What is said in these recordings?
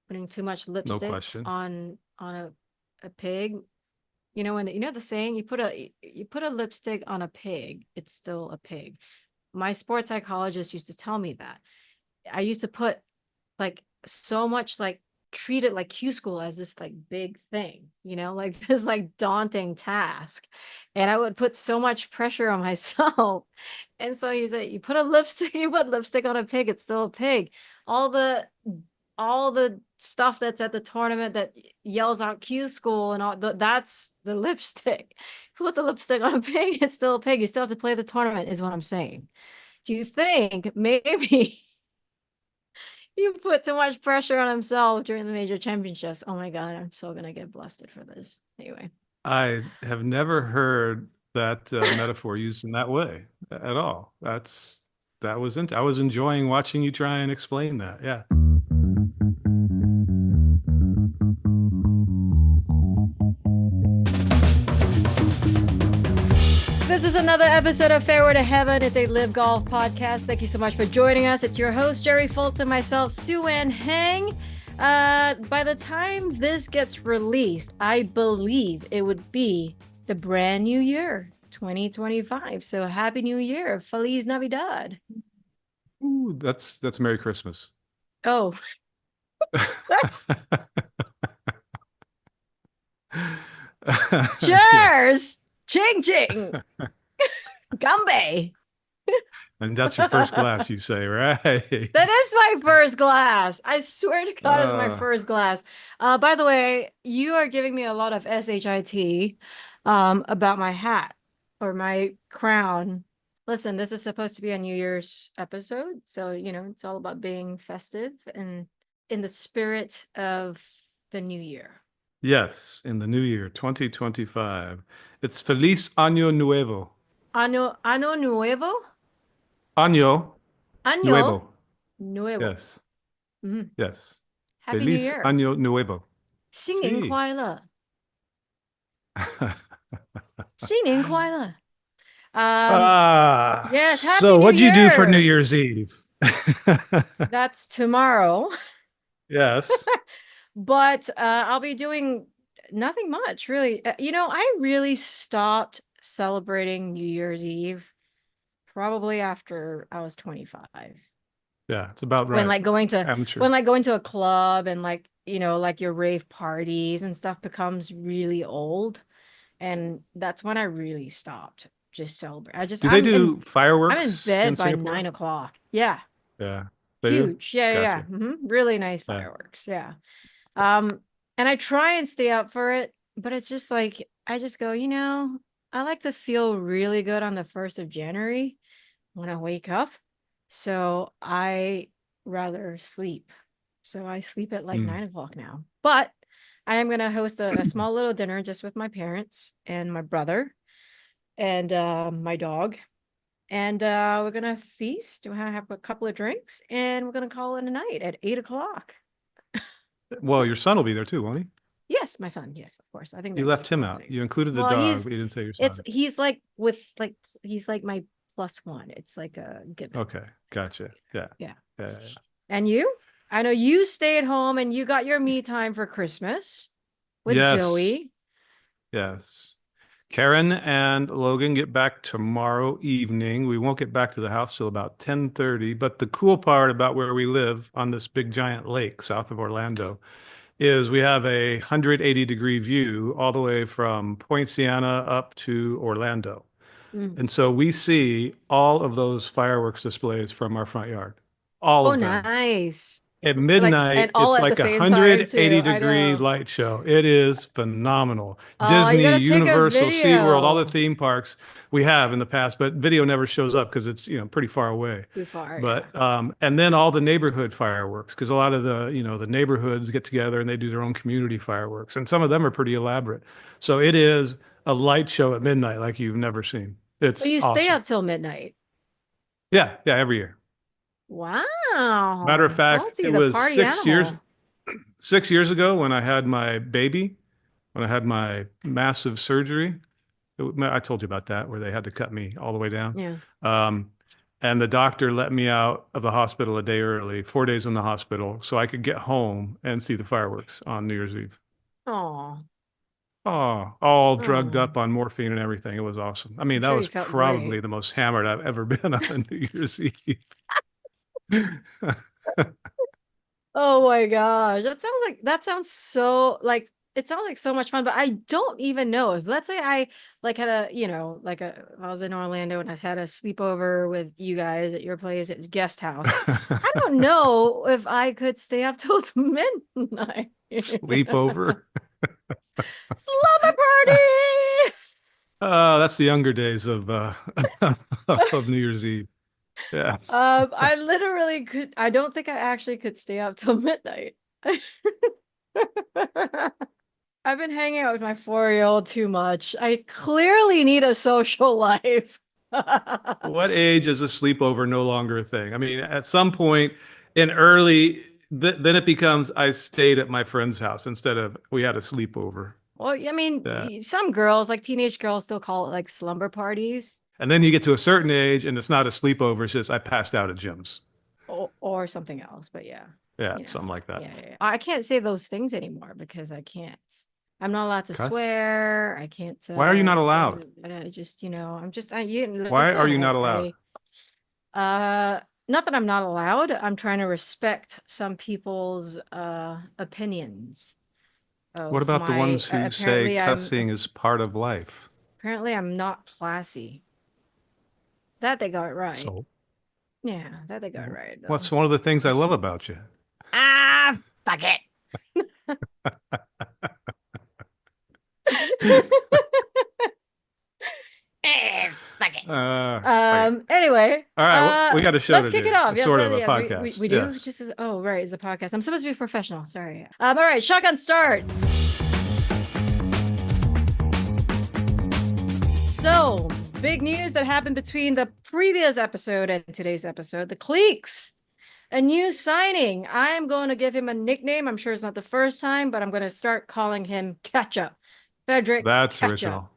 putting too much No lipstick question. on a pig. You know, you know the saying, you put a lipstick on a pig, it's still a pig. My sports psychologist used to tell me that. I used to put like so much, like treat it like Q school as this like big thing, you know, like this like daunting task. And I would put so much pressure on myself. And so he said, you put a lipstick, you put lipstick on a pig, it's still a pig. All the all the stuff that's at the tournament that yells out Q school and that's the lipstick. Put the lipstick on a pig, it's still a pig. You still have to play the tournament, is what I'm saying. Do you think maybe you put too much pressure on himself during the major championships? Oh my God, I'm so gonna get blasted for this. Anyway. I have never heard that metaphor used in that way at all. I was enjoying watching you try and explain that. Yeah. This is another episode of Fairway to Heaven. It's a LIV Golf podcast. Thank you so much for joining us. It's your host, Jerry Foltz, and myself, Su-Ann Heng. By the time this gets released, I believe it would be the brand new year, 2025. So happy new year. Feliz Navidad. Ooh, that's Merry Christmas. Oh, Yes. cheers. Ching ching. Gumbe. And that's your first glass, you say, right? That is my first glass. I swear to God, it's my Uh, first glass. By the way, you are giving me a lot of shit about my hat or my crown. Listen, this is supposed to be a New Year's episode, so you know it's all about being festive and in the spirit of the new year. yes, in the new year, 2025. It's Feliz Año Nuevo. Ano nuevo, Año año Nuevo. nuevo. Yes, Mhm. yes. Happy New Feliz Year. Año Nuevo. 新年 Sí. 快乐，新年快乐。Um, yes, Happy So New what'd you do for New Year. Year's Eve? That's tomorrow. Yes. But I'll be doing nothing much, really. You know, I really stopped celebrating New Year's Eve probably after I was 25. Yeah, it's about When right. like going to Amateur. when like going to a club and like, you know, like your rave parties and stuff becomes really old. And that's when I really stopped just celebrate. Do they do I'm in fireworks in bed by Singapore? 9 o'clock. Yeah. Yeah, they do. Huge. Yeah. Gotcha. Really nice Yeah. fireworks. Yeah. Um, and I try and stay up for it, but it's just like I just go, you know, I like to feel really good on the 1st of January when I wake up. So I rather sleep. So I sleep at like Mm. 9 o'clock now. But I am gonna host a small little dinner just with my parents and my brother and my dog. And we're gonna feast. We're gonna have a couple of drinks, and we're gonna call it a night at 8 o'clock. Well, your son will be there too, won't he? Yes, my son. Yes, of course. I think You that left goes him without out. saying. You included the Well, dog, but you didn't say your son. he's like with like he's like my plus one. It's like a given. Okay, gotcha. Yeah. Yeah. Yeah. And you? I know you stay at home and you got your me time for Christmas with Yes. Zoe. Yes. Karen and Logan get back tomorrow evening. We won't get back to the house till about 10:30, but the cool part about where we live on this big giant lake south of Orlando is we have a 180-degree view all the way from Point Siena up to Orlando. Mm. And so we see all of those fireworks displays from our front yard, all Oh, of them. nice. At Like, and midnight, all it's at the like a same time too. 180 I degree know. light show. It is phenomenal. Oh, you Disney, gotta take a Universal, SeaWorld, all the video. theme parks we have in the past, but video never shows up because it's, pretty far away. Too far, yeah. But and then all the neighborhood fireworks, because a lot of the neighborhoods get together and they do their own community fireworks, and some of them are pretty elaborate. So it is a light show at midnight like you've never seen. So It's you stay awesome. up till midnight. Yeah, yeah, every year. Matter of Wow. fact, Folksy, it the was party animal. 6 years ago when I had my baby, when I had my massive surgery. I told you about that, where they had to cut me all the way down. Yeah. Um, And the doctor let me out of the hospital a day early, 4 days in the hospital, so I could get home and see the fireworks on New Year's Eve. Oh, Oh, all drugged oh, up on morphine and everything. It was awesome. I I'm mean, that sure you was felt probably great. the most hammered I've ever been on a New Year's Eve. Oh my gosh. That sounds so like it sounds like so much fun, but I don't even know if let's say I like had a, if I was in Orlando and I had a sleepover with you guys at your place at guest house. I don't know if I could stay up till midnight. Sleepover. Slumber party. Oh, that's the younger days of of New Year's Eve. Yeah. I literally could I don't think I actually could stay up till midnight. I've been hanging out with my 4-year-old too much. I clearly need a social life. What age is a sleepover no longer a thing? I mean, at some point in early, then it becomes I stayed at my friend's house instead of we had a sleepover. Well, I Yeah. mean, some girls, like teenage girls, still call it like slumber parties And then you get to a certain age and it's not a sleepover, it's just I passed out at gyms. or something else. But yeah, Yeah, something like that. yeah. I can't say those things anymore because I can't. I'm not allowed to Cuss? swear. I can't. Why are you not allowed? I just, I'm just. You Why are listen. you not allowed? Not that I'm not allowed. I'm trying to respect some people's opinions What of about the my. ones who say cussing is part of life? Apparently I'm not classy. That they got right. So, Yeah, that they got right though. what's one of the things I love about you? Ah, fuck it. Fuck it. Okay. Anyway, All right, well, we got a show let's to kick it do. off. It's Yes, sort of a yes, podcast. we do. Yes. Just oh right, it's a podcast. I'm supposed to be professional. Sorry. All right, shotgun start. So, big news that happened between the previous episode and today's episode. The Cleeks, a new signing. I'm going to give him a nickname. I'm sure it's not the first time, but I'm going to start calling him Ketchup. Frederik That's Ketchup. original.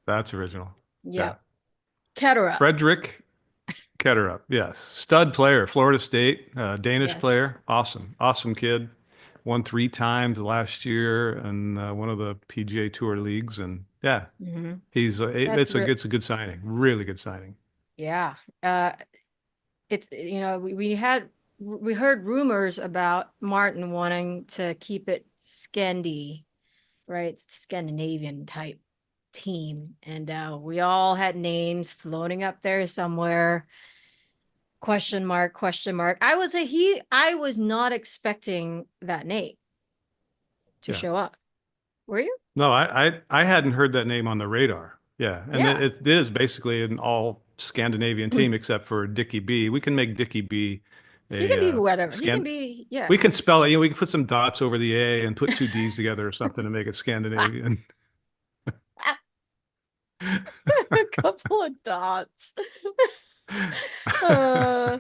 That's original. Yeah. Yep. Ketterup. Frederik Kjettrup. Yes. Stud player, Florida State, Danish Yes. player. Awesome. Awesome kid. Won 3 times last year and one of the PGA Tour leagues. And yeah, Mm-hmm. it's a good signing. Really good signing. Yeah. It's we heard rumors about Martin wanting to keep it Scandi, right? It's Scandinavian type team, and we all had names floating up there somewhere. Question mark, question mark. I was not expecting that name to Yeah. show up. Were you? No, I hadn't heard that name on the radar. Yeah, and Yeah. it is basically an all Scandinavian team except for Dickie B. We can make Dickie B He a can be whatever. He can scan. be, yeah. We can spell it. We can put some dots over the A and put 2 D's together or something to make it Scandinavian. A couple of dots. uh,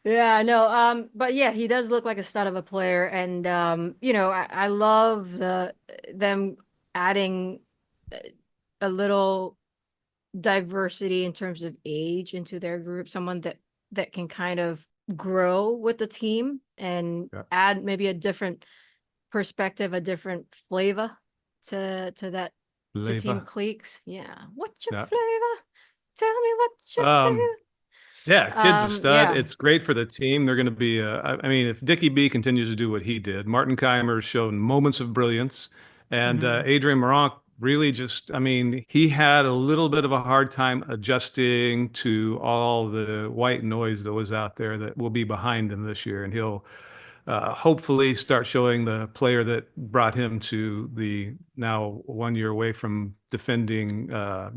yeah, no, but yeah, he does look like a stud of a player, and I love them adding a little diversity in terms of age into their group, someone that can kind of grow with the team and Yeah. add maybe a different perspective, a different flavor to Team Leva. Cleeks. Yeah. What's your Yeah. flavor? Tell me what's your Um, yeah, kid's a flavor. stud. Yeah. It's great for the team. They're going to be, I mean, if Dickie B continues to do what he did, Martin Keimer's shown moments of brilliance. And Mhm. Adrian Moronk really just, I mean, he had a little bit of a hard time adjusting to all the white noise that was out there that will be behind him this year. And he'll hopefully start showing the player that brought him to the now 1 year away from defending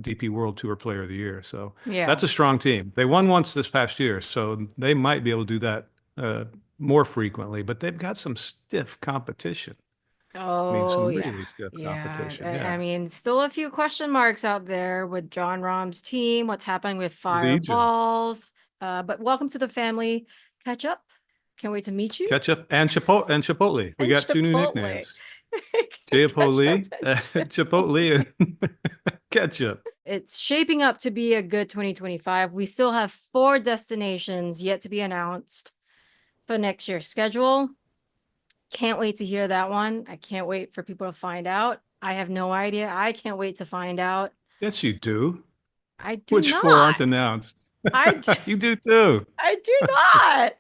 DP World Tour Player of the Year. So Yeah. that's a strong team. They won once this past year, so they might be able to do that more frequently, but they've got some stiff competition. I mean, Oh some yeah. really stiff Yeah. competition. I Yeah. mean, still a few question marks out there with Jon Rahm's team, what's happening with Legion. Fireballs. But welcome to the family. Catch up. Can't wait to meet you. Ketchup and Chipotle. We And got 2 new Chipotle. nicknames. Ketchup Chipotle, and Chipotle. Chipotle. Ketchup. It's shaping up to be a good 2025. We still have 4 destinations yet to be announced for next year's schedule. Can't wait to hear that one. I can't wait for people to find out. I have no idea. I can't wait to find out. Yes, you do. I do Which four not. aren't announced? I do, You do too. I do not.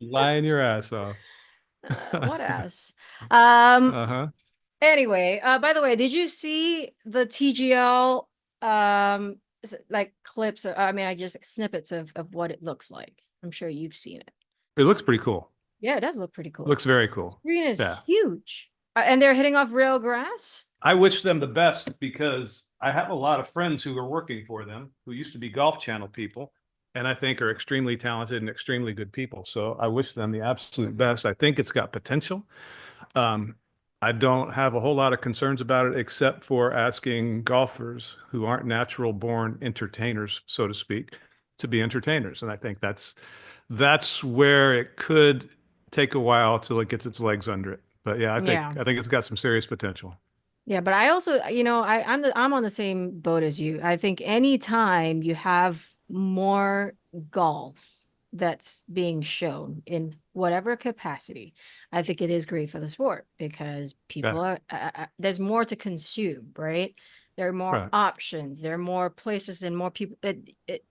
Lying your ass off. What else? Um, Uh-huh. anyway, by the way, did you see the TGL like clips I mean, I just snippets of what it looks like. I'm sure you've seen it. It looks pretty cool. Yeah, it does look pretty cool. Looks very cool. Screen is Yeah. huge. And they're hitting off real grass. I wish them the best because I have a lot of friends who are working for them who used to be Golf Channel people and I think are extremely talented and extremely good people. So I wish them the absolute best. I think it's got potential. Um, I don't have a whole lot of concerns about it except for asking golfers who aren't natural born entertainers, so to speak, to be entertainers. And I think that's where it could take a while till it gets its legs under it. But yeah, Yeah. I think it's got some serious potential. Yeah, but I also, I'm on the same boat as you. I think anytime you have more golf that's being shown in whatever capacity, I think it is great for the sport because Yeah, people are there's more to consume, right? There are more right. options, there are more places and more people. It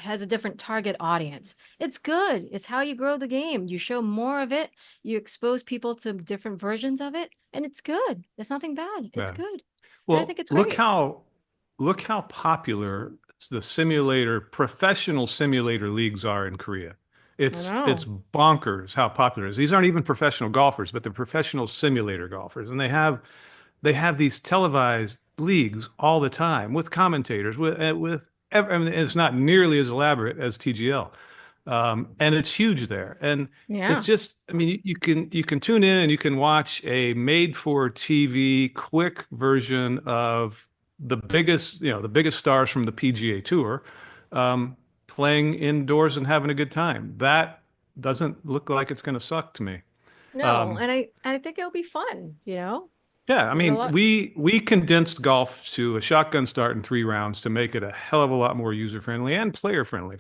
has a different target audience. It's good. It's how you grow the game. You show more of it, you expose people to different versions of it, and it's good. It's nothing bad. It's Yeah. good. And I think Well, it's great. look how popular the simulator professional simulator leagues are in Korea. I It's know. bonkers how popular it is. These aren't even professional golfers, but they're professional simulator golfers, and they have these televised leagues all the time with commentators I mean, it's not nearly as elaborate as TGL. And it's huge there. And it's Yeah. just, I mean, you can tune in and you can watch a made for TV quick version of the biggest stars from the PGA Tour, um, playing indoors and having a good time. That doesn't look like it's going to suck to me. No, Um, and I think it'll be fun, you know? yeah, I There's a mean, lot. we condensed golf to a shotgun start in 3 rounds to make it a hell of a lot more user friendly and player friendly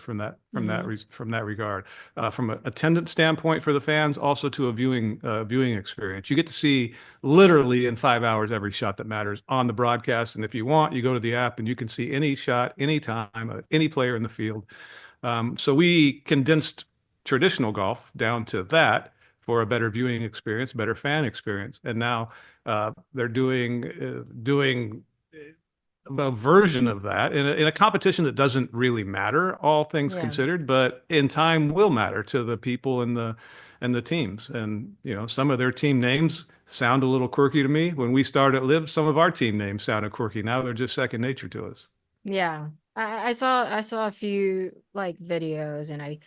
Hmm. from that regard. From an attendance standpoint for the fans, also to a viewing experience. You get to see literally in 5 hours every shot that matters on the broadcast, and if you want, you go to the app and you can see any shot, any time, any player in the field. So we condensed traditional golf down to that for a better viewing experience, better fan experience, and now they're doing a version of that in a competition that doesn't really matter, all things Yeah. considered, but in time will matter to the people and the teams. And you know, some of their team names sound a little quirky to me. When we started at Live, some of our team names sounded quirky. Now they're just second nature to us. Yeah. I saw a few like videos and I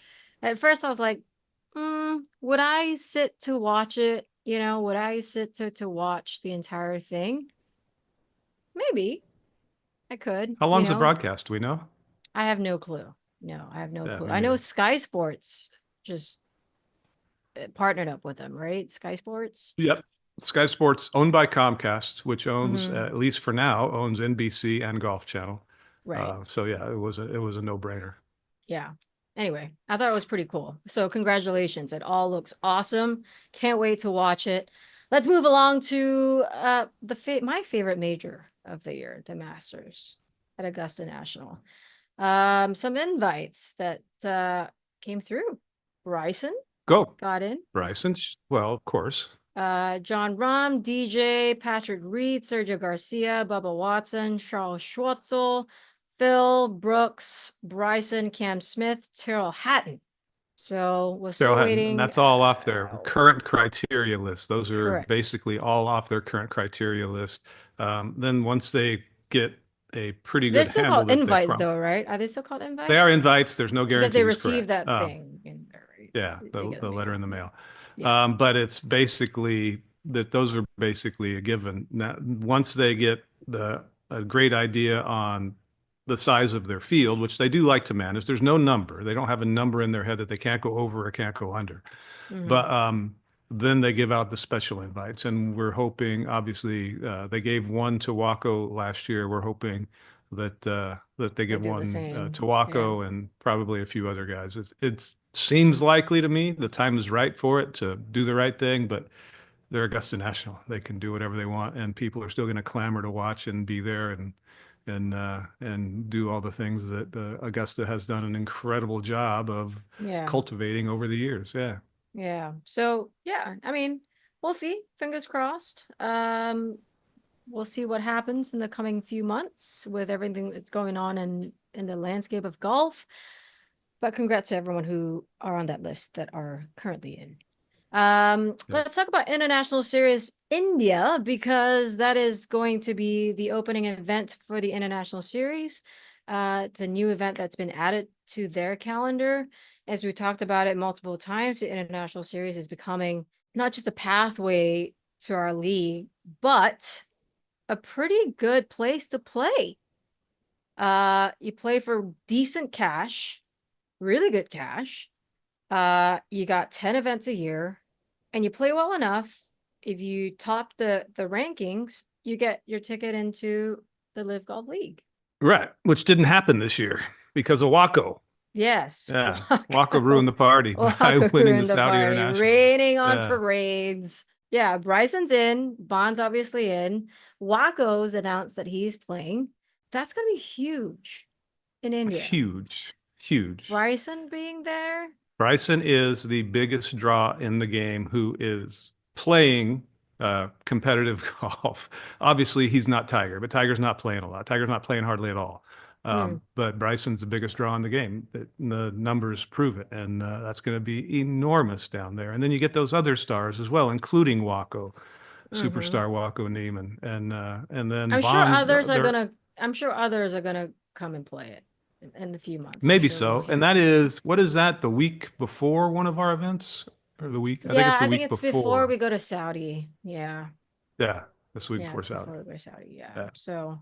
at first I was like, would I sit to watch it? You know, would I sit to watch the entire thing? Maybe I could, How you long's the know. broadcast? Do we know? I have no clue. No, I have no Yeah, clue. me I know neither. Sky Sports just partnered up with them, right? Sky Sports. Yep. Sky Sports, owned by Comcast, which owns, Hmm. at least for now, owns NBC and Golf Channel. Right. So yeah, it was a no-brainer. Yeah. Anyway, I thought it was pretty cool. So congratulations. It all looks awesome. Can't wait to watch it. Let's move along to my favorite major of the year, the Masters at Augusta National. Some invites that came through. Bryson Go, got in. Bryson. Well, of course. Jon Rahm, DJ, Patrick Reed, Sergio Garcia, Bubba Watson, Charles Schwartzel, Phil Brooks, Bryson, Cam Smith, Tyrrell Hatton. So we're Daryl still Hatton, and waiting. that's all off their current criteria list. Those are Correct. basically all off their current criteria list. Then once they get a pretty They're good still handle called that they invites, prom though, right? Are they still called they are invites? invites. There's no Because they guarantees, received correct? that thing in there, right? Yeah, They get a the letter mail. in the mail. Yeah. But it's basically that those are basically a given. Now, once they get a great idea on the size of their field, which they do like to manage, there's no number. They don't have a number in their head that they can't go over or can't go under. Hmm. But then they give out the special invites, and we're hoping, obviously, they gave one to Waco last year. We're hoping that they They give do the one same. to Yeah. Waco and probably a few other guys. It seems likely to me the time is right for it to do the right thing, but they're Augusta National. They can do whatever they want, and people are still going to clamor to watch and be there and do all the things that Augusta has done an incredible job of Yeah. cultivating over the years. Yeah. Yeah. So yeah, I mean, we'll see. Fingers crossed. We'll see what happens in the coming few months with everything that's going on in the landscape of golf. But congrats to everyone who are on that list that are currently in. Let's Yes. talk about International Series India because that is going to be the opening event for the International Series. It's a new event that's been added to their calendar. As we talked about it multiple times, the International Series is becoming not just a pathway to our league, but a pretty good place to play. You play for decent cash, really good cash. You got 10 events a year, and you play well enough. If you top the rankings, you get your ticket into the Live Golf League. Right. Which didn't happen this year because of Waco. Yes, Yeah. Waco ruined Waco. the party by Waco winning the ruined the Saudi party, International. raining on Yeah. parades. Yeah, Bryson's in, Bond's obviously in. Waco's announced that he's playing. That's gonna be huge in India. Huge. Huge. Bryson being there. Bryson is the biggest draw in the game who is playing competitive golf. Obviously, he's not Tiger, but Tiger's not playing a lot. Tiger's not playing hardly at all. Mm, But Bryson's the biggest draw in the game. The numbers prove it, and that's going to be enormous down there. And then you get those other stars as well, including Waco, mm-hmm. superstar Waco Niemann, and then I'm sure Bond. others are They're gonna I'm sure others are gonna come and play it in a few months. I'm maybe sure we'll so. And hear. that is, what is that? The week before one of our events, or the week? I think Yeah, it's the I think week it's before before. we go to Saudi. Yeah. Yeah, this week Yeah, before it's Saudi. before we go to Saudi. Yeah. Yeah, So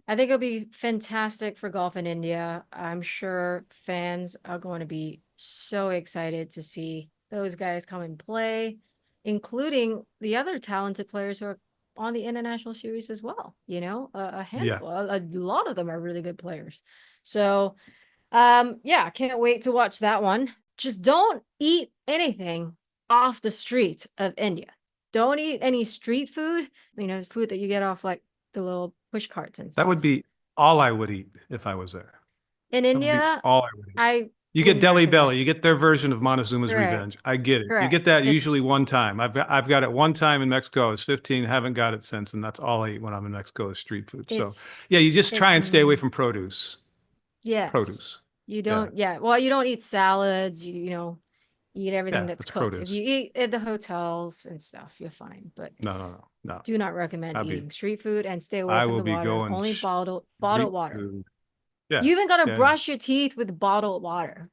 I think it'll be fantastic for golf in India. I'm sure fans are going to be so excited to see those guys come and play, including the other talented players who are on the international series as well. A yeah. handful, a lot of them are really good players. So, yeah, can't wait to watch that one. Just don't eat anything off the streets of India. Don't eat any street food, food that you get off like the little push carts and That would stuff. be all I would eat if I was there. In That would be India, all I would eat. I You get wouldn't Delhi recommend. Belly. You get their version of Montezuma's Correct. Revenge. I get it. You get Correct. that usually one time. I've got it one time in Mexico. I was 15, haven't got it since, and that's all I eat when I'm in Mexico is street food. So It's yeah, you just it try and stay away from produce. yes. Produce. You Yeah. don't, yeah. Well, you don't eat salads, eat everything Yeah, that's that's cooked. If produce. you eat at the hotels and stuff, you're fine. But No, no, no, no. do not recommend I'll be eating street food and stay away I from will the be water. going Only bottled street water. food. Yeah, You even gotta yeah, yeah. brush your teeth with bottled water.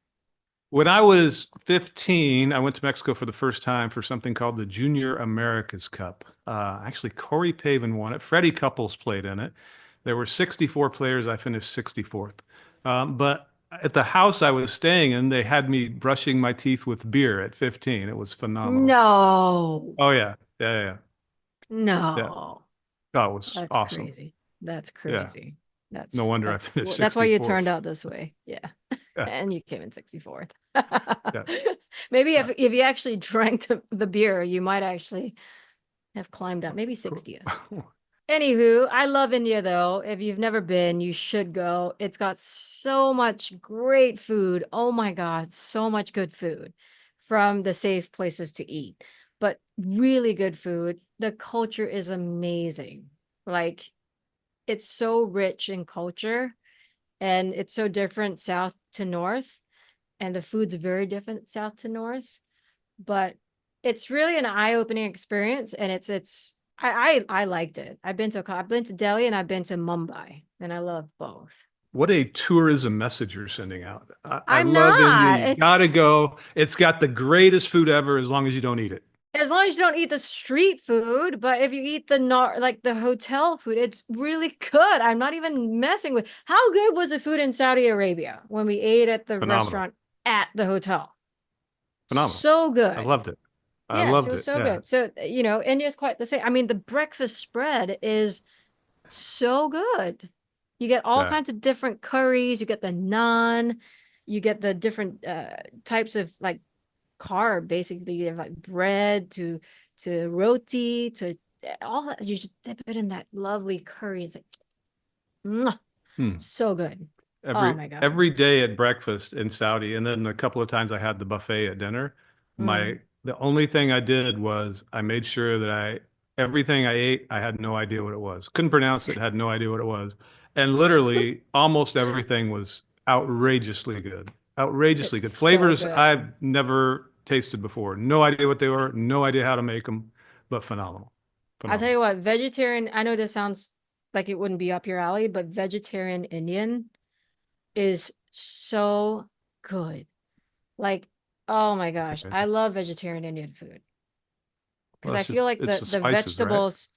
When I was 15, I went to Mexico for the first time for something called the Junior Americas Cup. Actually, Corey Pavin won it. Freddie Couples played in it. There were 64 players. I finished 64th. But at the house I was staying in, they had me brushing my teeth with beer at 15. It was phenomenal. No, Oh, yeah. Yeah, yeah, yeah. no. Oh, it was That's awesome. crazy. That's Yeah. crazy. No That's wonder I that's finished that's why you turned 64th. out this way. Yeah. Yeah, And you came in 64th. yeah, Maybe yeah. if you actually drank the beer, you might actually have climbed up, maybe Cool. 60th. Anywho, I love India though. If you've never been, you should go. It's got so much great food. Oh my God, so much good food from the safe places to eat, but really good food. The culture is amazing. Like it's so rich in culture and it's so different south to north, and the food's very different south to north, but it's really an eye-opening experience, and I liked it. I've been to Delhi and I've been to Mumbai, and I love both. What a tourism message you're sending out. I I'm love India. not. You got to go. It's got the greatest food ever as long as you don't eat it. As long as you don't eat the street food, but if you eat the not like the hotel food, it's really good. I'm not even messing with. How good was the food in Saudi Arabia when we ate at the Phenomenal. restaurant at the hotel? Phenomenal. So I good. loved it. I Yes, it loved was it. so Yeah. good. So, India's quite the same. I mean, the breakfast spread is so good. You get all Yeah. kinds of different curries, you get the naan, you get the different types of like carb, basically. You have like bread to roti to all that. You just dip it in that lovely curry. It's like mwah, Hmm. so good. Oh every my God. every day at breakfast in Saudi, and then a couple of times I had the buffet at dinner. Mm. The only thing I did was I made sure that everything I ate, I had no idea what it was. Couldn't pronounce it, had no idea what it was. And literally almost everything was outrageously good. Outrageously It's good. so Flavors good. I've never tasted before. No idea what they were, no idea how to make them, but phenomenal. I'll tell Phenomenal. you what, vegetarian, I know this sounds like it wouldn't be up your alley, but vegetarian Indian is so good. Like, oh my gosh, Okay. I love vegetarian Indian food because Well, I feel like it's the the the spices, right? vegetables,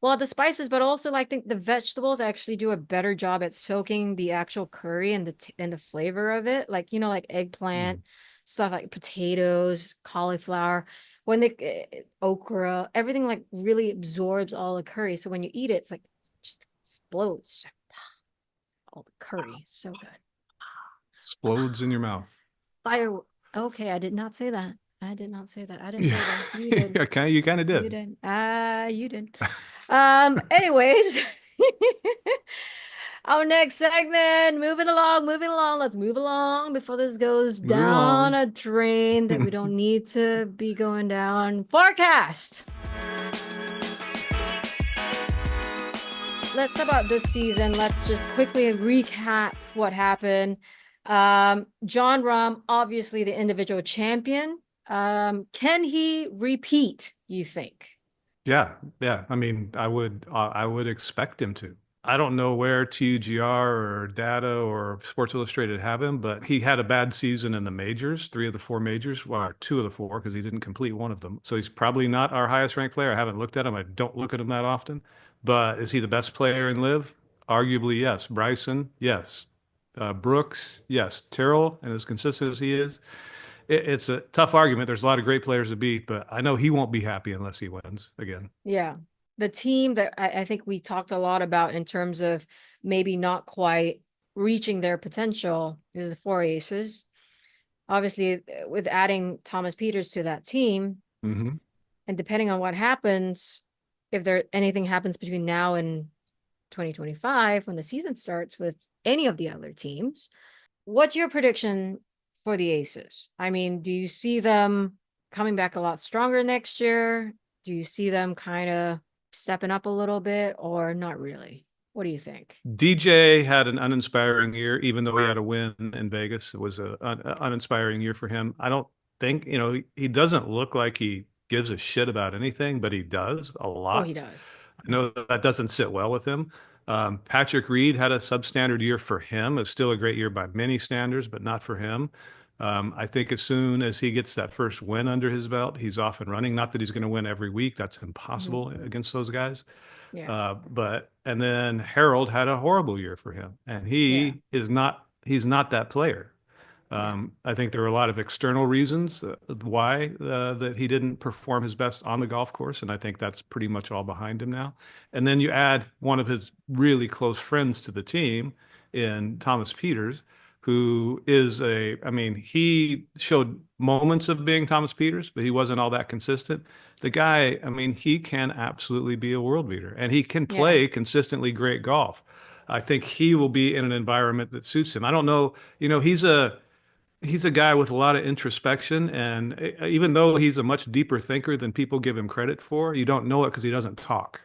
well, the spices, but also like think the vegetables actually do a better job at soaking the actual curry and the flavor of it. Like, like eggplant, Mm. stuff like potatoes, cauliflower, when okra, everything like really absorbs all the curry. So when you eat it, it's like just explodes all the curry. So good. Explodes in your mouth. Fire. Okay, I did not say that. I did not say that. I didn't Yeah, go there. You did. okay, you kind of You did. did. You did. Anyways, our next segment, moving along, moving along. Let's move along before this goes Moving down along. a drain that we don't need to be going down. Forecast. Let's talk about this season. Let's just quickly recap what happened. Jon Rahm, obviously the individual champion. Can he repeat, you think? Yeah, yeah. I mean, I would expect him to. I don't know where TGR or Data or Sports Illustrated have him, but he had a bad season in the majors, three of the four majors, well, two of the four, because he didn't complete one of them. So he's probably not our highest ranked player. I haven't looked at him. I don't look at him that often. But is he the best player in Live? Arguably, yes. Bryson, yes. Brooks, yes. Terrell, and as consistent as he is, it's a tough argument. There's a lot of great players to beat, but I know he won't be happy unless he wins again. Yeah. The team that I think we talked a lot about in terms of maybe not quite reaching their potential is the Four Aces. Obviously, with adding Thomas Peters to that team, Hmm. and depending on what happens, if there anything happens between now and 2025 when the season starts with any of the other teams, what's your prediction for the Aces? I mean, do you see them coming back a lot stronger next year? Do you see them kind of stepping up a little bit or not really? What do you think? DJ had an uninspiring year, even though he had a win in Vegas. It was an uninspiring year for him. I don't think, he doesn't look like he gives a shit about anything, but he does a Oh, he lot. does. I know that doesn't sit well with him. Patrick Reed had a substandard year for him. It's still a great year by many standards, but not for him. I think as soon as he gets that first win under his belt, he's off and running. Not that he's going to win every week. That's Mhm. impossible against those guys. Yeah. And then Harold had a horrible year for him, and Yeah. he's not that player. Yeah. I think there were a lot of external reasons why that he didn't perform his best on the golf course, and I think that's pretty much all behind him now. And then you add one of his really close friends to the team in Thomas Peters, who is I mean, he showed moments of being Thomas Peters, but he wasn't all that consistent. The guy, I mean, he can absolutely be a world beater, and he can Yeah. play consistently great golf. I think he will be in an environment that suits him. I don't know, he's a guy with a lot of introspection, and even though he's a much deeper thinker than people give him credit for, you don't know it because he doesn't talk.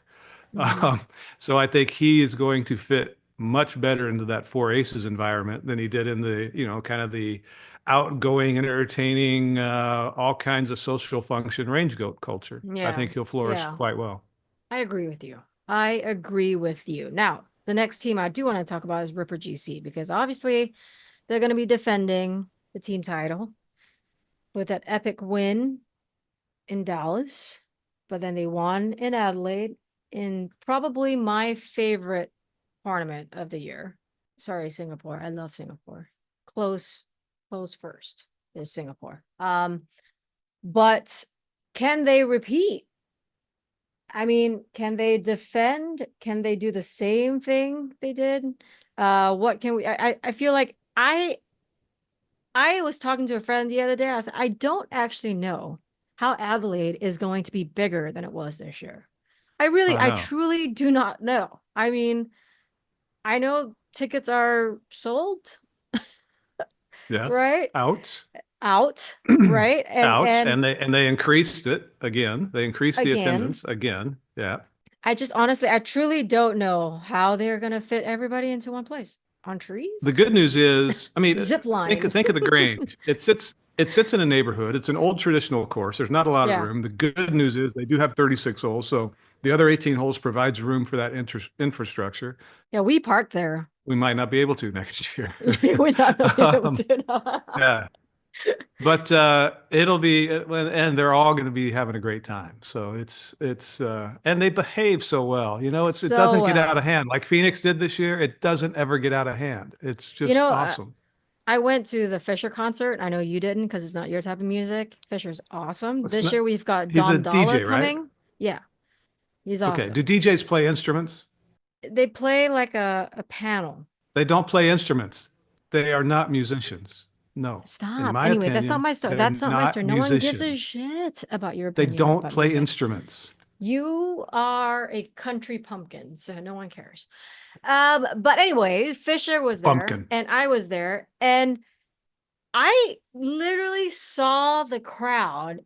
Hmm. Um, so I think he is going to fit much better into that Four Aces environment than he did in the, kind of the outgoing and entertaining, all kinds of social function range goat culture. I Yeah. think he'll flourish Yeah. quite well. I agree with you. I agree with you. Now, the next team I do want to talk about is Ripper GC because obviously they're going to be defending the team title with that epic win in Dallas, but then they won in Adelaide in probably my favorite tournament of the year. Sorry, Singapore. I love Singapore. Close, close first is Singapore. But can they repeat? I mean, can they defend? Can they do the same thing they did? What can we, I feel like I was talking to a friend the other day. I said, I don't actually know how Adelaide is going to be bigger than it was this year. I I know. truly do not know. I mean, I know tickets are sold, Yes. right? Out. Out, right? Ouch. And And they increased it again. They increased the again, attendance again. Yeah. I just honestly, I truly don't know how they're gonna fit everybody into one place. On The trees? good news is, I mean, Zip line. think of the Grange. It sits in a neighborhood. It's an old traditional course. There's not a lot of Yeah. room. The good news is they do have 36 holes, so the other 18 holes provides room for that infrastructure. Yeah, we parked there. We might not be able to next year. We're not gonna be able Um, to. yeah. But it'll be, and they're all going to be having a great time. So and they behave so well. You know, it So doesn't get out of well. hand like Phoenix did this year. It doesn't ever get out of hand. It's You just know, awesome. I went to the Fisher concert. I know you didn't because it's not your type of music. Fisher's awesome. It's This not, year we've got he's a Dom Dalla DJ, right? coming. Yeah, he's Okay. Do awesome. DJs play instruments? They play like a panel. They don't play instruments. They are not musicians. No. In Stop. my Anyway, that's not opinion, my story. they're That's not my not story. No one gives a musicians. shit about your They opinion don't about play music. instruments. You are a country pumpkin, so no one cares. But anyway, Fisher was there Bumpkin. and I was there, and I literally saw the crowd.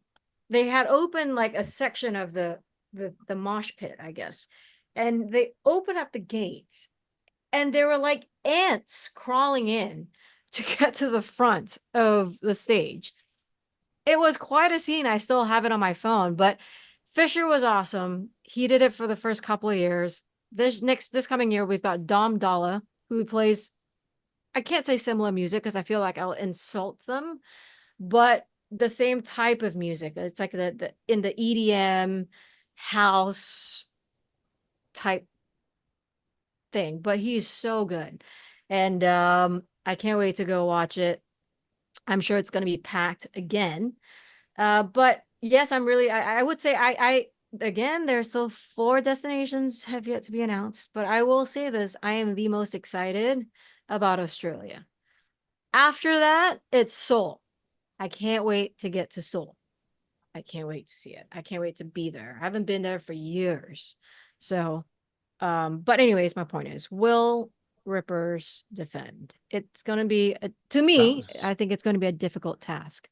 They had opened like a section of the mosh pit, I guess. And they opened up the gates and there were like ants crawling in to get to the front of the stage. It was quite a scene. I still have it on my phone, but Fisher was awesome. He did it for the first couple of years. This coming year, we've got Dom Dalla, who plays, I can't say similar music because I feel like I'll insult them, but the same type of music. It's like the in the EDM house type thing, but he's so good. And I can't wait to go watch it. I'm sure it's going to be packed again. But yes, I would say again, there's still four destinations have yet to be announced, but I will say this, I am the most excited about Australia. After that, it's Seoul. I can't wait to get to Seoul. I can't wait to see it. I can't wait to be there. I haven't been there for years. So, but anyways, my point is, will Rippers defend? It's going to be, to That me, was I think it's going to be a difficult task.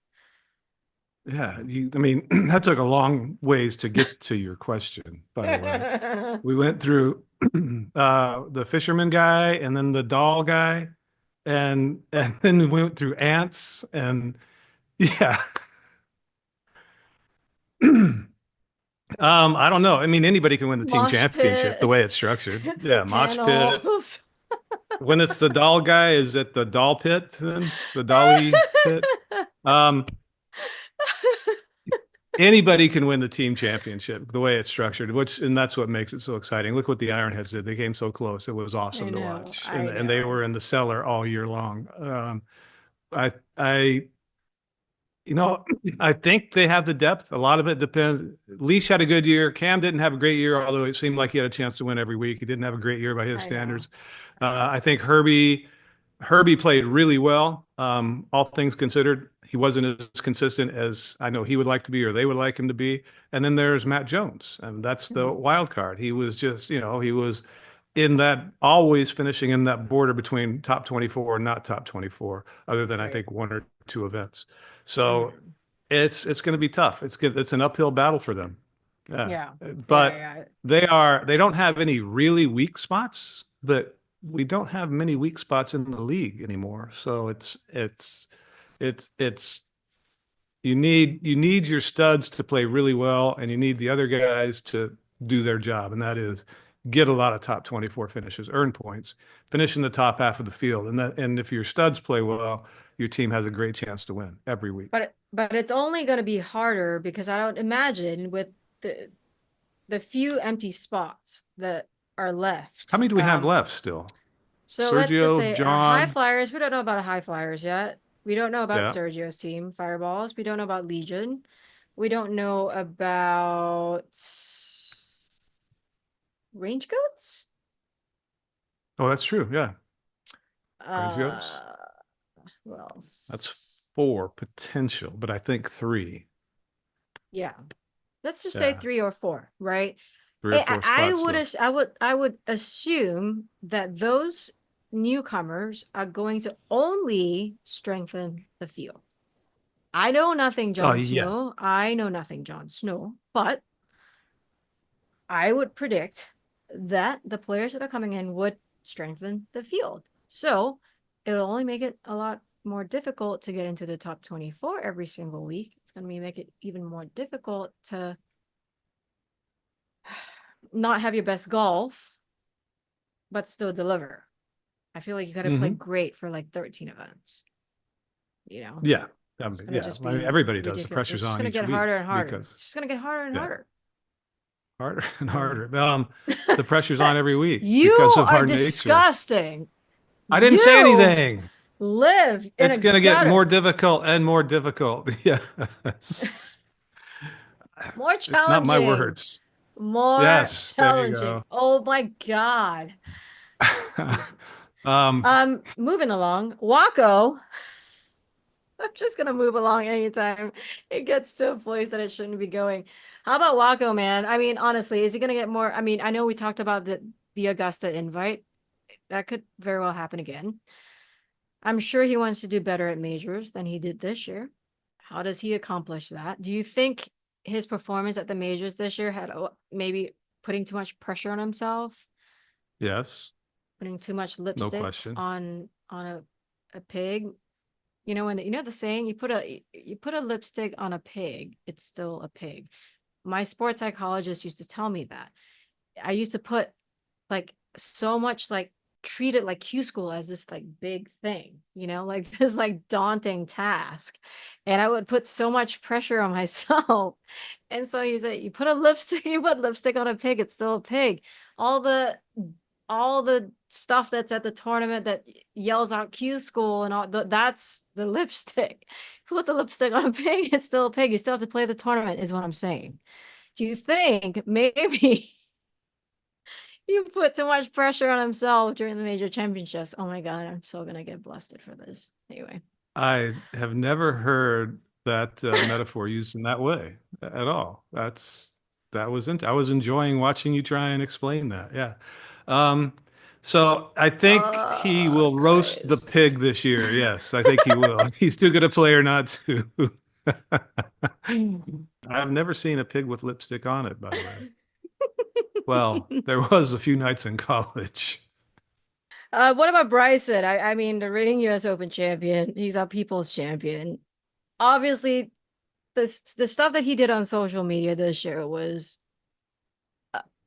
Yeah, I mean, that took a long ways to get to your question, by the way. We went through the fisherman guy and then the doll guy and then we went through ants and yeah. I don't know. I mean, anybody can win the team Mosh championship the pit, way it's structured. Yeah, mosh pit. panels. When it's the doll guy, is it the doll pit then? The dolly pit? Um, Anybody can win the team championship the way it's structured, and that's what makes it so exciting. Look what the Ironheads did. They came so close. It was awesome to watch. I And they know. were in the cellar all year long. I you know, I think they have the depth. A lot of it depends. Leash had a good year. Cam didn't have a great year, although it seemed like he had a chance to win every week. He didn't have a great year by his I know. standards. I think Herbie played really well. All things considered, he wasn't as consistent as I know he would like to be or they would like him to be. And then there's Matt Jones, and that's the Mhm. wild card. He was just, he was in that always finishing in that border between top 24 and not top 24, other than I Right. think one or two events. So Mhm. it's going to be tough. It's an uphill battle for them. Yeah. Yeah. Yeah. But Yeah. they don't have any really weak spots, but we don't have many weak spots in the league anymore. So it's you need your studs to play really well, and you need the other guys to do their job, and that is get a lot of top 24 finishes, earn points, finish in the top half of the field, and if your studs play well, your team has a great chance to win every week. But it's only going to be harder because I don't imagine with the the few empty spots that are How left. many do we have left still? So let's just Sergio, say high John, flyers. We don't know about high flyers yet. We don't know about yeah. Sergio's team, Fireballs. We don't know about Legion. We don't know about range goats. Oh, that's true. Yeah. Range goats. Uh, who That's else? four potential, but I think three. Yeah. Let's just say Yeah. 3 or 4, right? Three or I, four I spots would still. as- I would assume that those newcomers are going to only strengthen the field. I know nothing, Oh, Jon yeah. Snow. I know nothing, Jon Snow, but I would predict that the players that are coming in would strengthen the field. So it'll only make it a lot more difficult to get into the top 24 every single week. It's going to make it even more difficult to not have your best golf, but still deliver. I feel like you got to play Hmm. great for like 13 events. You know, Yeah. it's going to Yeah. just I mean, be everybody does. The ridiculous. pressure's It's just on going to each get week harder and harder. because, It's just going to get harder and yeah, harder. harder and Anyway, harder. The pressure's on every week you because of are our nature. disgusting. I didn't say You anything. live in It's a going to get more gutter. difficult and more difficult. Yes. More Not my challenging. words. More Yes, there you challenging. go. Oh my God. Jesus. Um, Moving along. Waco. I'm just gonna move along anytime it gets to a place that it shouldn't be going. How about Waco, man? I mean, honestly, is he gonna get more? I mean, I know we talked about the Augusta invite. That could very well happen again. I'm sure he wants to do better at majors than he did this year. How does he accomplish that? Do you think his performance at the majors this year had maybe putting too much pressure on himself, yes, putting too much no lipstick question. on a pig? You know when you know the saying, you put a lipstick on a pig, it's still a pig. My sports psychologist used to tell me that. I used to put like so much like treat it like Q school as this like big thing, like this like daunting task. And I would put so much pressure on myself. And so he said, you put lipstick on a pig, it's still a pig. All the stuff that's at the tournament that yells out Q school and that's the lipstick. Put the lipstick on a pig, it's still a pig. You still have to play the tournament, is what I'm saying. Do you think maybe you put too much pressure on himself during the major championships? Oh my God, I'm so gonna get blasted for this. Anyway. I have never heard that metaphor used in that way at all. I was enjoying watching you try and explain that. Yeah. Um, so I think he Oh, will roast the Christ. pig this year. Yes, I think he will. He's too good a player not to. I've never seen a pig with lipstick on it, by the way. Well, there was a few nights in college. What about Bryson? I mean, the reigning US Open champion. He's our people's champion. Obviously, the stuff that he did on social media this year was,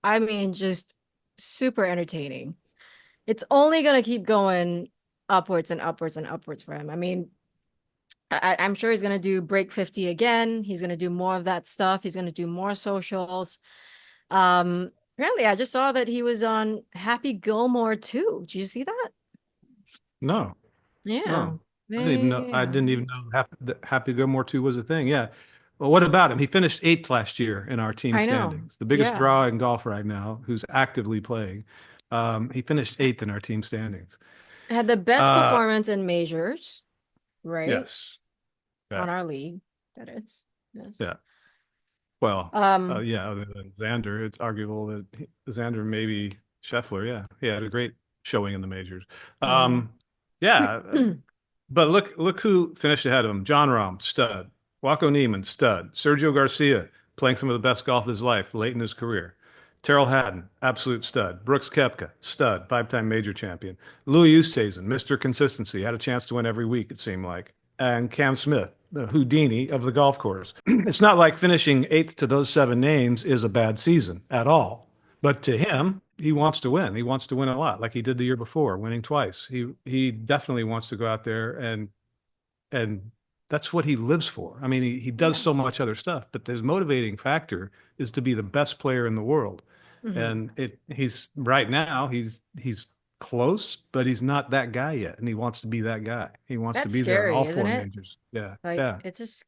I mean, just super entertaining. It's only gonna keep going upwards and upwards and upwards for him. I mean, I'm sure he's gonna do break 50 again. He's gonna do more of that stuff. He's gonna do more socials. Apparently, I just saw that he was on Happy Gilmore too. Did you see that? No, Yeah. no. I Yeah. didn't even know Happy Gilmore 2 was a thing. Yeah. Well, what about him? He finished eighth last year in our team I know. standings. The biggest Yeah. draw in golf right now, who's actively playing. He finished eighth in our team standings. Had the best Uh, performance in majors, right? yes. Yeah. On our league, that is. Yes. Yeah. Well, Um, yeah, other than Xander, it's arguable that Xander, maybe Scheffler. Yeah. He had a great showing in the majors. mhm. Um, yeah. But look who finished ahead of him. Jon Rahm, stud. Joaquin Niemann, stud. Sergio Garcia, playing some of the best golf of his life late in his career. Terrell Hatton, absolute stud. Brooks Koepka, stud, five-time major champion. Louis Oosthuizen, Mr. Consistency, had a chance to win every week, it seemed like. And Cam Smith, the Houdini of the golf course. It's not like finishing eighth to those seven names is a bad season at all. But to him, he wants to win. He wants to win a lot, like he did the year before, winning twice. He definitely wants to go out there and that's what he lives for. I mean, he does Yeah. so much other stuff, but his motivating factor is to be the best player in the world. Mhm. And he's right now he's close, but he's not that guy yet, and he wants to be that guy. He wants to That's be there in scary, all isn't four it? majors. Yeah, Like yeah, it's just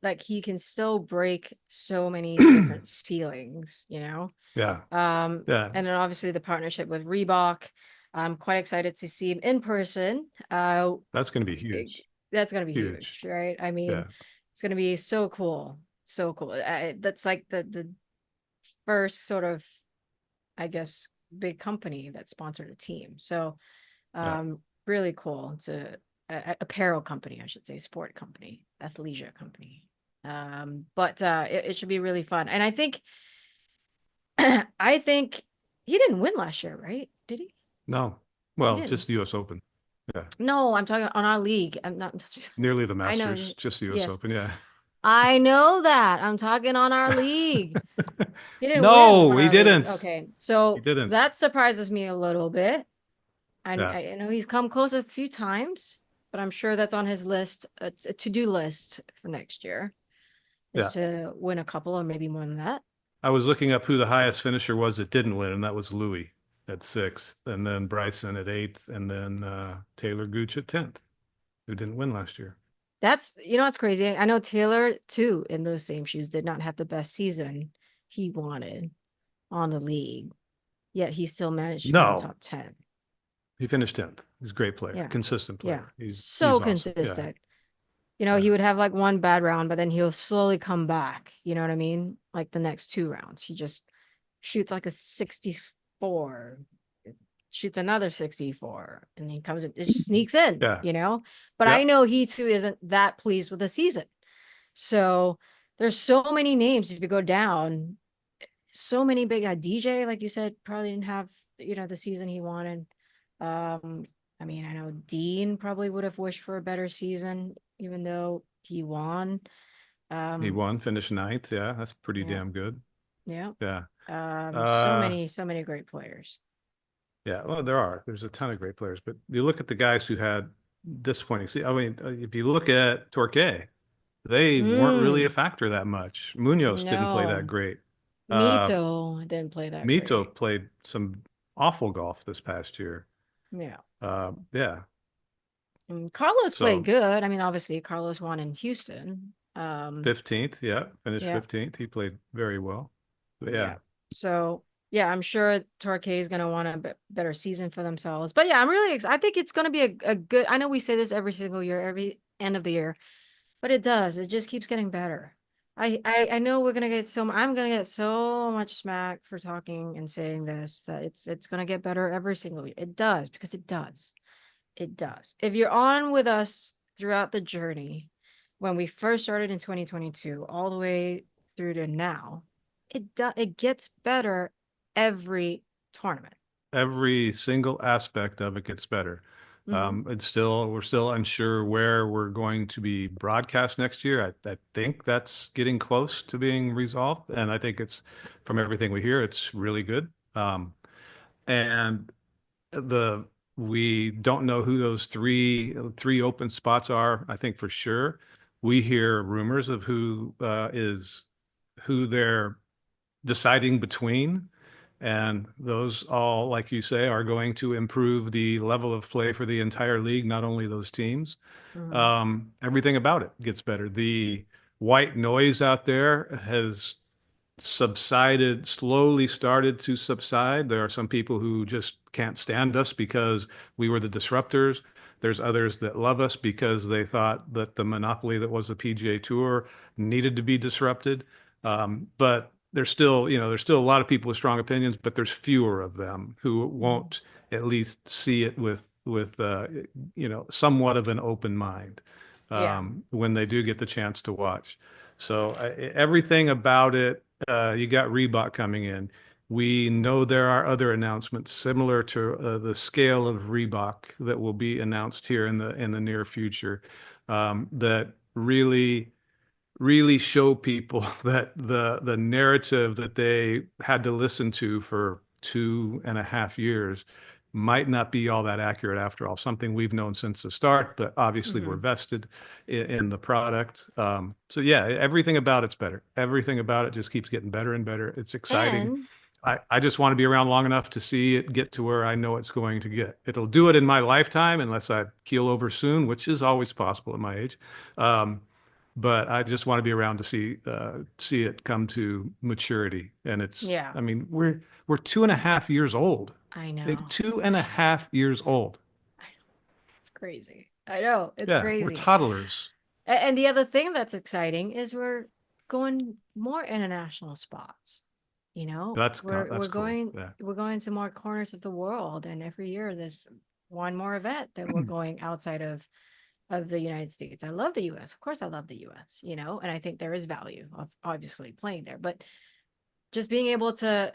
like he can still break so many different ceilings, you know? yeah, yeah. And then obviously the partnership with Reebok. I'm quite excited to see him in person. That's going to be it- huge, that's gonna be huge. huge, right? I mean, Yeah, it's gonna be so cool, so cool. That's like the first sort of, I guess, big company that sponsored a team. So, yeah. really cool to apparel company, I should say, sport company, athleisure company. But it should be really fun. And I think I think he didn't win last year, right? Did he? No, He well, didn't. just the U.S. Open. Yeah, No, I'm talking on our league. I'm not. nearly the I know. Masters, just the U.S. Yes, Open. Yeah. I know that. I'm talking on our league. He didn't win No, on he our league. didn't. Okay, He so didn't. that surprises me a little bit. Yeah, I know he's come close a few times, but I'm sure that's on his list, a to-do list for next year, is yeah. to win a couple or maybe more than that. I was looking up who the highest finisher was that didn't win, and that was Louis at sixth, and then Bryson at eighth, and then Taylor Gooch at 10th, who didn't win last year. That's, what's crazy. I know Taylor too, in those same shoes, did not have the best season he wanted on the league, yet he still managed to win No, top 10. he finished 10th. He's a great player, Yeah. consistent Yeah. player. He's So awesome. Yeah, consistent. yeah. He would have like one bad round, but then he'll slowly come back. You know what I mean? Like the next two rounds, he just shoots like a 64, shoots another 64, and he comes in, it just sneaks in, Yeah. But I Yep. know he too isn't that pleased with the season. So there's so many names if you go down, so many big DJ, like you said, probably didn't have, the season he wanted. Um, I mean, I know Dean probably would have wished for a better season, even though he won. He Um, won, finished ninth. Yeah, that's pretty yeah, damn good. yeah. Yeah. So Uh, many great players. yeah. Well, there's a ton of great players, but you look at the guys who had disappointing. See, I mean, if you look at Torquay, they weren't really a Mm, factor that much. Munoz didn't play that no. great. Uh, Mito didn't play that Mito great. played some awful golf this past year. Yeah. Yeah. Carlos played So good. I mean, obviously Carlos won in Houston. 15th, yeah, finished Yeah. 15th. He played very well. But yeah, Yeah. So yeah, I'm sure Torquay is going to want a better season for themselves. But yeah, I'm really excited. I think it's going to be a good. I know we say this every single year, every end of the year, but it does. It just keeps getting better. I know we're gonna get I'm gonna get so much smack for talking and saying this, that it's gonna get better every single year. It does, because it does. It does. If you're on with us throughout the journey, when we first started in 2022, all the way through to now, it gets better every tournament. every single aspect of it gets better. Hmm. We're still unsure where we're going to be broadcast next year. I think that's getting close to being resolved, and I think from everything we hear, it's really good. And the we don't know who those three open spots are. I think for sure. We hear rumors of who they're deciding between. And those all, like you say, are going to improve the level of play for the entire league, not only those teams. Hmm. Everything about it gets better. The white noise out there has slowly started to subside. There are some people who just can't stand us because we were the disruptors. There's others that love us because they thought that the monopoly that was the PGA Tour needed to be disrupted. But there's still a lot of people with strong opinions, but there's fewer of them who Hmm. won't at least see it with somewhat of an open mind Yeah. when they do get the chance to watch. So everything about it, you got Reebok coming in. We know there are other announcements similar to the scale of Reebok that will be announced here in the near future, that really show people that the narrative that they had to listen to for 2.5 years might not be all that accurate after all. Something we've known since the start, but obviously we're Hmm. vested in the product. So yeah, everything about it's better. Everything about it just keeps getting better and better. It's exciting. And I just want to be around long enough to see it get to where I know it's going to get. It'll do it in my lifetime unless I keel over soon, which is always possible at my age. Um, but I just want to be around to see it come to maturity. And it's, Yeah, I mean, we're 2.5 years old. I know. 2.5 years old. I know. It's crazy. I know. It's Yeah, we're crazy. toddlers. And the other thing that's exciting is we're going more international spots. You know, That's cool. Yeah. we're going to more corners of the world, and every year there's one more event that we're going outside of the United States. I love the US. Of course I love the US, you know, and I think there is value of obviously playing there, but just being able to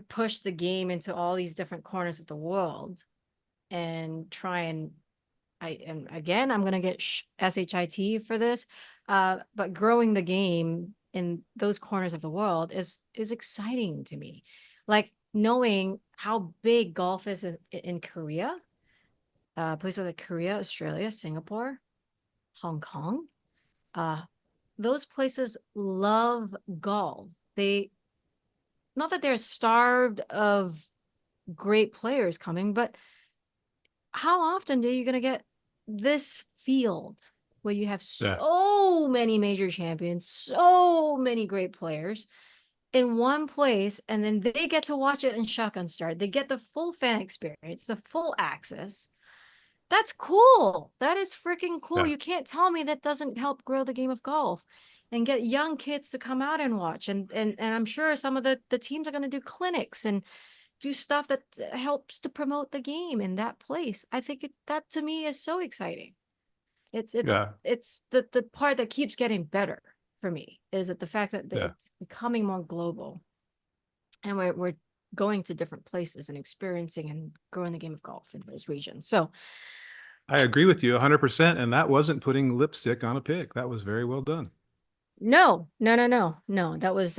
push the game into all these different corners of the world and try and and again, I'm gonna get SHIT for this, but growing the game in those corners of the world is exciting to me. Like knowing how big golf is in Korea, places like Korea, Australia, Singapore, Hong Kong. Uh, those places love golf. They not that they're starved of great players coming, but how often are you going to get this field where you have Yeah. so many major champions, so many great players in one place, and then they get to watch it in shotgun start. They get the full fan experience, the full access. That's cool. That is freaking cool. Yeah. You can't tell me that doesn't help grow the game of golf and get young kids to come out and watch. And I'm sure some of the teams are going to do clinics and do stuff that helps to promote the game in that place. I think that to me is so exciting. It's it's Yeah. it's the part that keeps getting better for me is that the fact that Yeah. it's becoming more global and we're going to different places and experiencing and growing the game of golf in those regions. So I agree with you 100%. And that wasn't putting lipstick on a pig. That was very well done. no, no, no, no, no. That was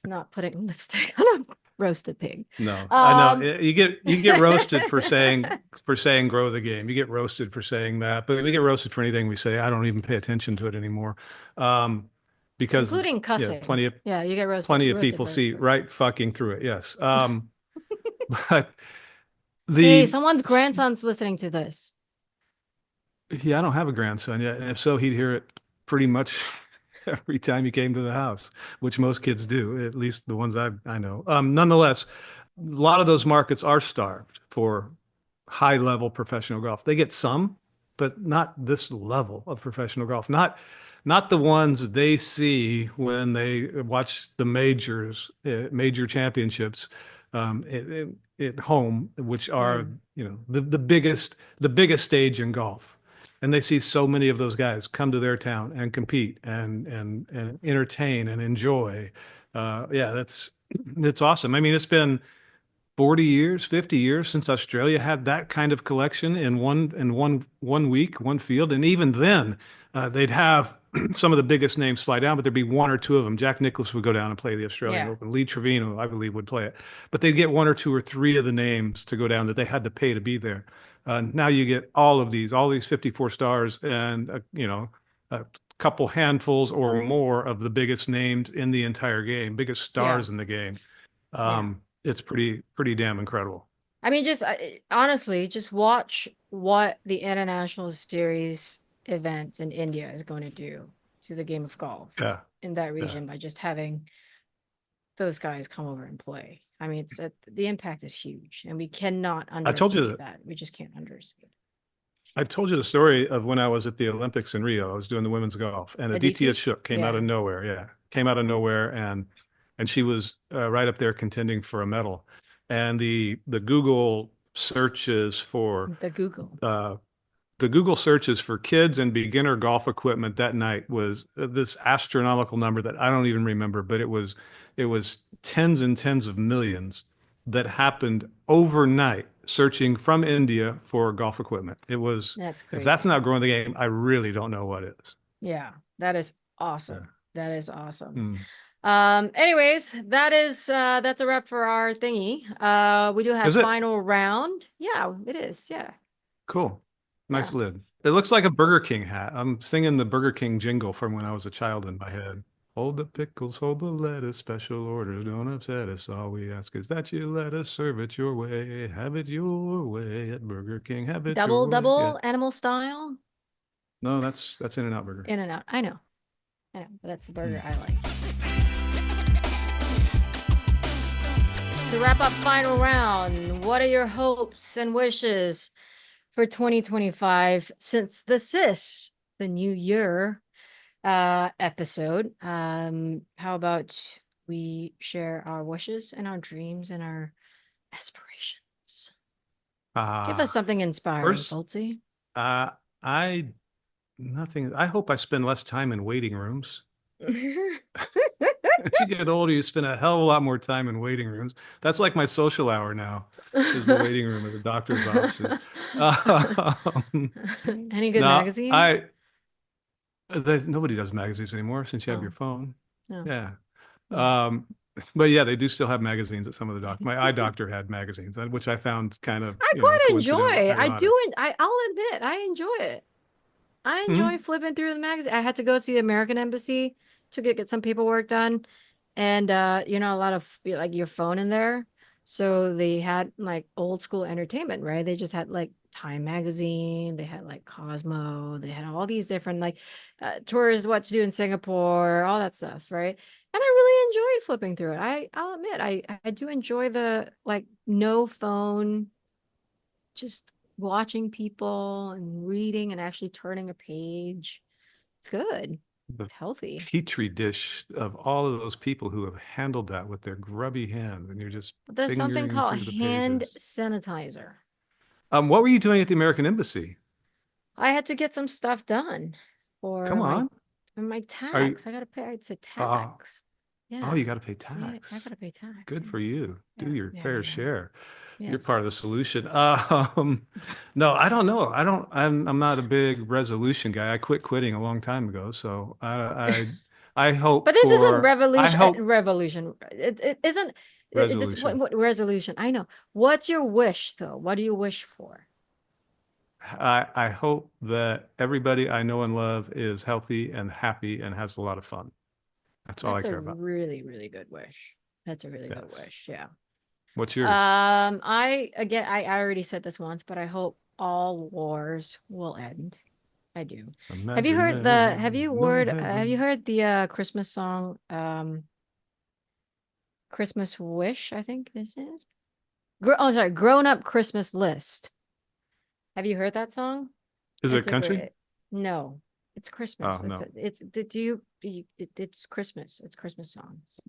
not putting lipstick on a roasted pig. No, I know Um you get roasted for saying grow the game. You get roasted for saying that, but we get roasted for anything we say. I don't even pay attention to it anymore, um, because including yeah, cussing. Yeah, you get plenty of roasted people for see right fucking through it. Yes, but Hey, the someone's grandson's listening to this. yeah, I don't have a grandson yet, and if so, he'd hear it pretty much every time he came to the house, which most kids do, at least the ones I know. Nonetheless, a lot of those markets are starved for high level professional golf. They get some, but not this level of professional golf. Not the ones they see when they watch the majors, major championships, at home, which are, Mm, the biggest stage in golf. And they see so many of those guys come to their town and compete and entertain and enjoy. Yeah, that's awesome. I mean, it's been 40 years, 50 years since Australia had that kind of collection in one week, one field. And even then, they'd have some of the biggest names fly down, but there'd be one or two of them. Jack Nicklaus would go down and play the Australian yeah, Open. Lee Trevino, I believe, would play it. But they'd get one or two or three of the names to go down that they had to pay to be there. Now you get all these 54 stars and, a couple handfuls or more of the biggest names in the entire game, biggest yeah, stars in the game. yeah. It's pretty damn incredible. I mean, just honestly, just watch what the International Series event in India is going to do to the game of golf Yeah, in that yeah. region by just having those guys come over and play. I mean, the impact is huge, and we cannot I told you underestimate that. that. We just can't underestimate I told you the story of when I was at the Olympics in Rio. I was doing the women's golf, and the Aditya DT. Shook came out Yeah, of nowhere. Yeah, came out of nowhere, and she was right up there contending for a medal. And the Google searches for the Google. uh, the Google searches for kids and beginner golf equipment that night was this astronomical number that I don't even remember, but it was tens and tens of millions that happened overnight searching from India for golf equipment. That's If that's crazy. not growing the game, I really don't know what is. Yeah, that is Yeah. awesome. That is awesome. Mm. Anyways, that's a wrap for our thingy. We do have Is it? final round. Yeah, it is. Yeah. Cool. Yeah. Nice lid. It looks like a Burger King hat. I'm singing the Burger King jingle from when I was a child in my head. Hold the pickles, hold the lettuce, special orders, don't upset us. All we ask is that you let us serve it your way. Have it your way at Burger King. Have it your Double, way. Yeah. double, animal style. No, that's In-N-Out Burger. In and out. I know, but that's the burger I like. To wrap up final round, what are your hopes and wishes for 2025 since this is the new year episode? How about we share our wishes and our dreams and our aspirations? Give us something inspiring, First, Foltzy. I nothing. I hope I spend less time in waiting rooms. As you get older, you spend a hell of a lot more time in waiting rooms. That's like my social hour now, is the waiting room at the doctor's offices. Any good No, magazines? nobody does magazines anymore since you have Oh, your phone. no. Yeah. Hmm. But yeah, they do still have magazines at some of the my eye doctor had magazines, which I found kind of, I quite coincidentally enjoy. I do. ironic. I'll admit, I enjoy it. I enjoy Hmm. flipping through the magazine. I had to go see the American Embassy to get some paperwork done. And a lot of like your phone in there. So they had like old school entertainment, right? They just had like Time magazine, they had like Cosmo, they had all these different like tours, what to do in Singapore, all that stuff, right? And I really enjoyed flipping through it. I'll admit, I do enjoy the like no phone, just watching people and reading and actually turning a page. It's good. The It's healthy. petri dish of all of those people who have handled that with their grubby hands, and you're just But there's something fingering called through the hand pages. sanitizer. What were you doing at the American Embassy? I had to get some stuff done Come for on. my Are you, tax. I gotta pay. I'd say uh, tax. oh, Yeah, you got to pay yeah. I tax. gotta pay tax. Good Yeah, for you. Do yeah, your yeah, fair yeah. share. You're Yes. part of the solution. No, I don't know. I'm not a big resolution guy. I quit quitting a long time ago. So I But hope this isn't for, I revolution. hope Revolution. It isn't. This resolution. what resolution? I know. What's your wish though? What do you wish for? I hope that everybody I know and love is healthy and happy and has a lot of fun. That's all I That's a care about. really, really good wish. That's a really good Yes. wish. Yeah. What's yours? I already said this once, but I hope all wars will end. I do. Imagine no Have you heaven. heard the Christmas song Christmas Wish, I think this is? Sorry, Grown Up Christmas List. Have you heard that song? Is it It's a country? great No, it's Christmas. Oh, no, It's Christmas. It's Christmas songs.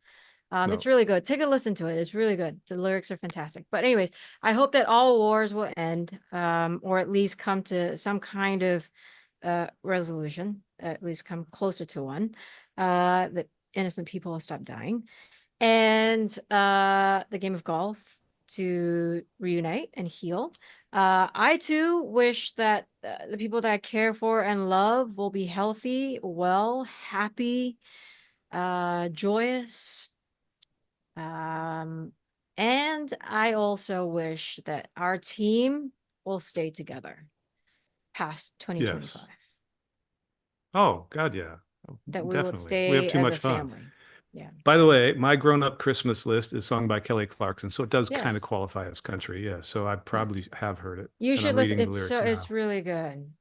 It's no. really good. Take a listen to it. It's really good. The lyrics are fantastic. But anyways, I hope that all wars will end, or at least come to some kind of resolution, at least come closer to one, that innocent people will stop dying. And the game of golf to reunite and heal. I too wish that the people that I care for and love will be healthy, well, happy, joyous. Um, and I also wish that our team will stay together past 2025, Yes. Oh, God, yeah. that we would Definitely. We have stay too as much a fun. family. Yeah. By the way, my grown-up Christmas list is sung by Kelly Clarkson, so it does kind of Yes. qualify as country. Yeah, so I Yes. probably have heard it, You and should I'm listen. reading the lyrics It's now. really good.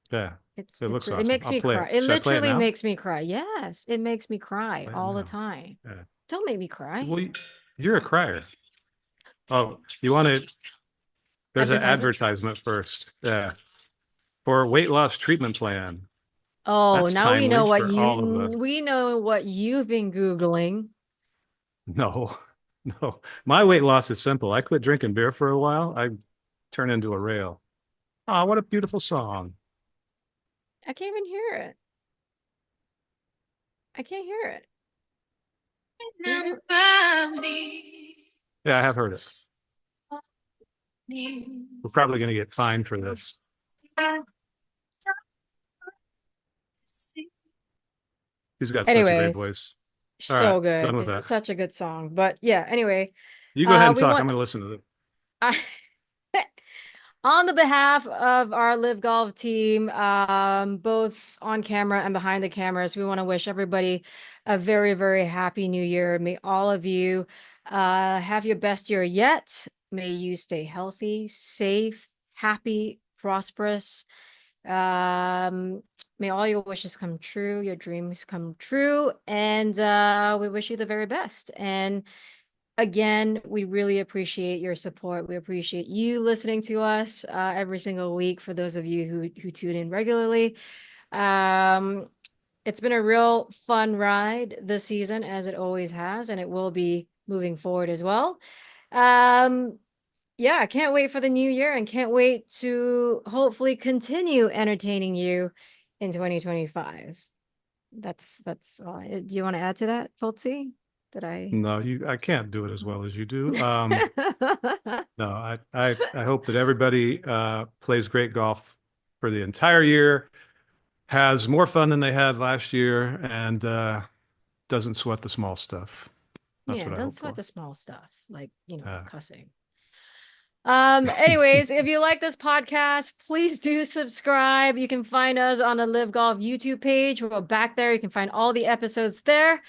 Yeah, it looks It awesome. makes I'll me play cry. it. It Should I play it literally now? makes me cry. Yes, it makes me cry Play it all the now. time. Yeah. Don't make me cry. Well, you're a crier. Oh, you want to? There's an Advertisement. advertisement first. Yeah, for a weight loss treatment plan. Oh, That's now timely for all of us. we know what you've been Googling. No, no. My weight loss is simple. I quit drinking beer for a while. I turn into a rail. Oh, what a beautiful song. I can't even hear it. I can't hear it. Yeah, I have heard it. We're probably going to get fined for this. He's got such a great Anyways, voice. All right, so good. done with It's that. such a good song. But yeah, anyway, You go ahead and we talk. I'm want going to listen to it. I On the behalf of our LIV Golf team, both on camera and behind the cameras, we want to wish everybody a very, very happy new year. May all of you have your best year yet. May you stay healthy, safe, happy, prosperous. May all your wishes come true, your dreams come true, and we wish you the very best. And again, we really appreciate your support. We appreciate you listening to us every single week. For those of you who tune in regularly, it's been a real fun ride this season, as it always has, and it will be moving forward as well. Yeah, I can't wait for the new year and can't wait to hopefully continue entertaining you in 2025. That's all. Do you want to add to that, Foltzy? Did I? No, I can't do it as well as you do. No, I hope that everybody plays great golf for the entire year, has more fun than they had last year, and doesn't sweat the small stuff. That's Yeah, what I don't hope sweat for. the small stuff, like, Uh, cussing. Anyways, if you like this podcast, please do subscribe. You can find us on the LIV Golf YouTube page. We're back there. You can find all the episodes there.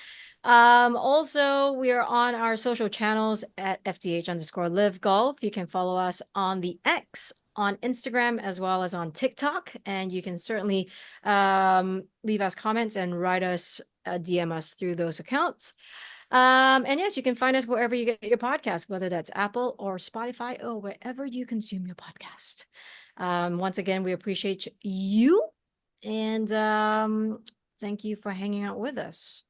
Also, we are on our social channels at FTH_LIV Golf. You can follow us on the X on Instagram as well as on TikTok. And you can certainly leave us comments and write us, DM us through those accounts. And yes, you can find us wherever you get your podcast, whether that's Apple or Spotify or wherever you consume your podcast. Once again, we appreciate you and thank you for hanging out with us.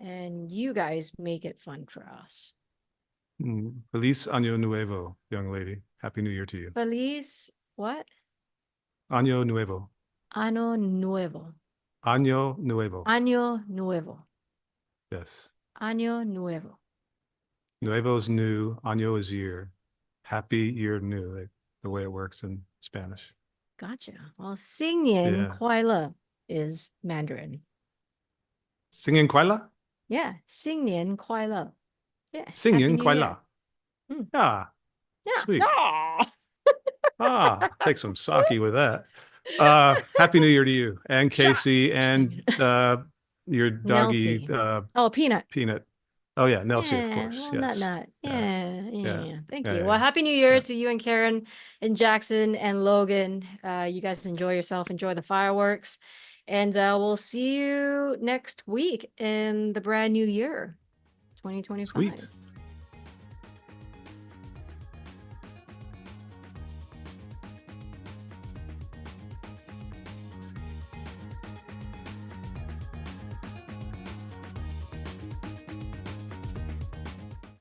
And you guys make it fun for us. Feliz Año Nuevo, young lady. Happy New Year to you. Feliz what? Año Nuevo. Año Nuevo. Año Nuevo. Año Nuevo. Yes. Año Nuevo. Nuevo is new. Año is year. Happy year new, like the way it works in Spanish. Gotcha. Well, 新年 Yeah. 快乐 is Mandarin. Singing Kuala? Yeah, 新年快乐. Yeah, Happy Singing New Year. Kuala. Yeah. Yeah. Sweet. No. Take some sake with that. Happy New Year to you and Casey and your doggy Oh, Peanut. Peanut. Oh yeah, Nelsie, of Yeah, course. well, Yes. Nut. Yeah. Thank you. Yeah. Well, Happy New Year to you and Karen and Jackson and Logan. You guys enjoy yourself, enjoy the fireworks. And we'll see you next week in the brand new year, 2025. Sweet.